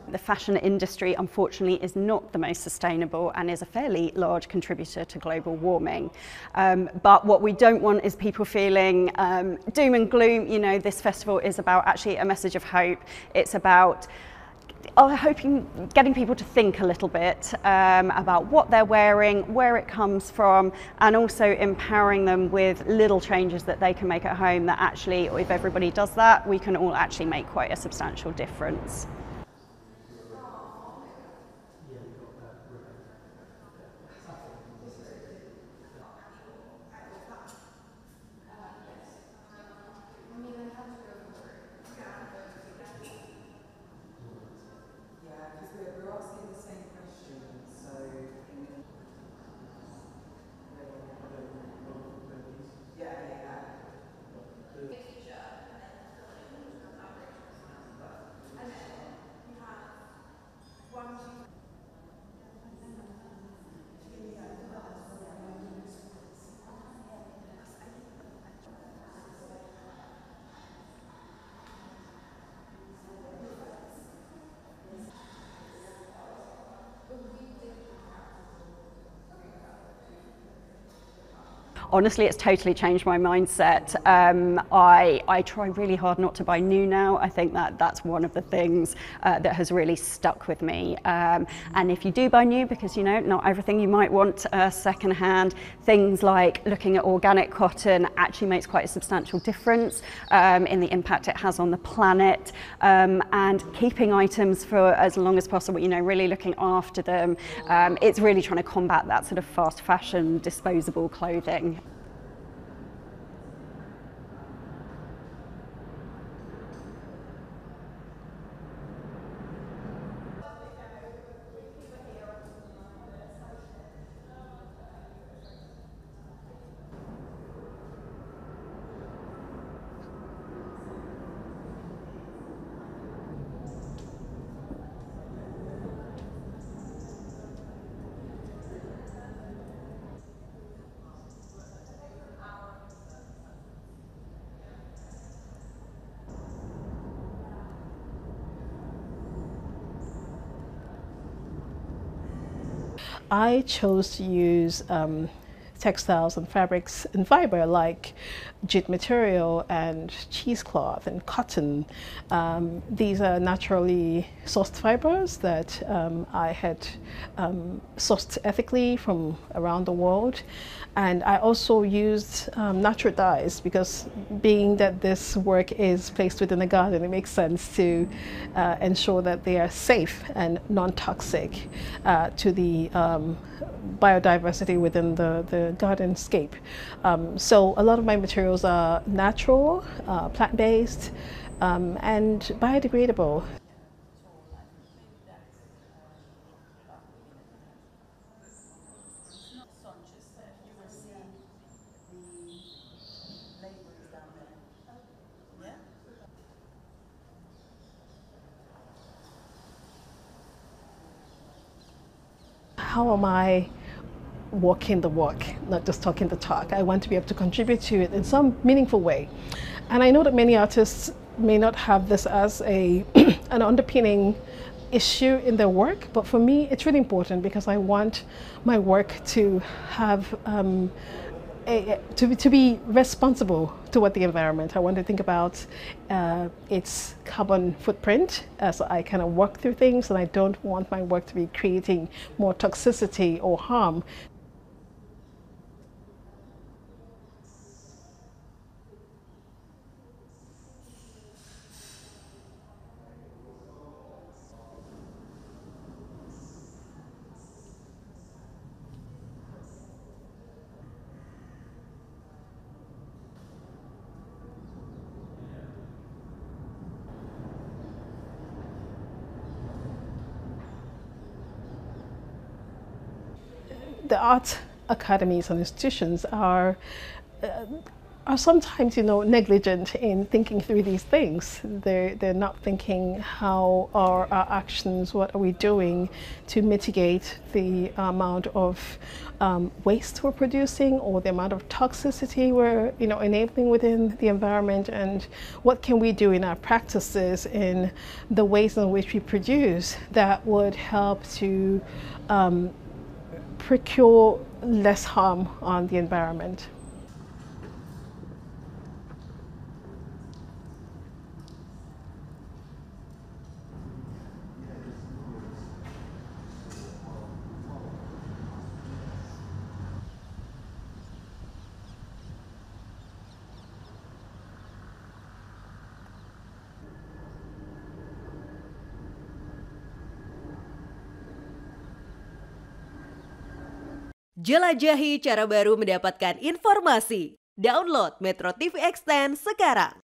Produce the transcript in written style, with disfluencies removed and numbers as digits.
The fashion industry, unfortunately, is not the most sustainable and is a fairly large contributor to global warming. But what we don't want is people feeling doom and gloom. You know, this festival is about actually a message of hope. It's about getting people to think a little bit about what they're wearing, where it comes from, and also empowering them with little changes that they can make at home that actually, if everybody does that, we can all actually make quite a substantial difference. Honestly, it's totally changed my mindset. I try really hard not to buy new now. I think that's one of the things that has really stuck with me. And if you do buy new, because you know, not everything you might want secondhand, things like looking at organic cotton actually makes quite a substantial difference in the impact it has on the planet. And keeping items for as long as possible, you know, really looking after them. It's really trying to combat that sort of fast fashion, disposable clothing. I chose to use textiles and fabrics and fiber like jute material and cheesecloth and cotton. These are naturally sourced fibers that I had sourced ethically from around the world. And I also used natural dyes because being that this work is placed within a garden, it makes sense to ensure that they are safe and non-toxic to the biodiversity within the gardenscape. So a lot of my materials are natural, plant-based, and biodegradable. How am I walking the walk, not just talking the talk? I want to be able to contribute to it in some meaningful way. And I know that many artists may not have this as an underpinning issue in their work, but for me it's really important because I want my work to have to be responsible toward the environment. I want to think about its carbon footprint as I kind of work through things, and I don't want my work to be creating more toxicity or harm. The art academies and institutions are are sometimes, negligent in thinking through these things. They're not thinking how are our actions, what are we doing to mitigate the amount of waste we're producing or the amount of toxicity we're, enabling within the environment, and what can we do in our practices in the ways in which we produce that would help to procure less harm on the environment. Jelajahi cara baru mendapatkan informasi. Download MetroTV Extend sekarang.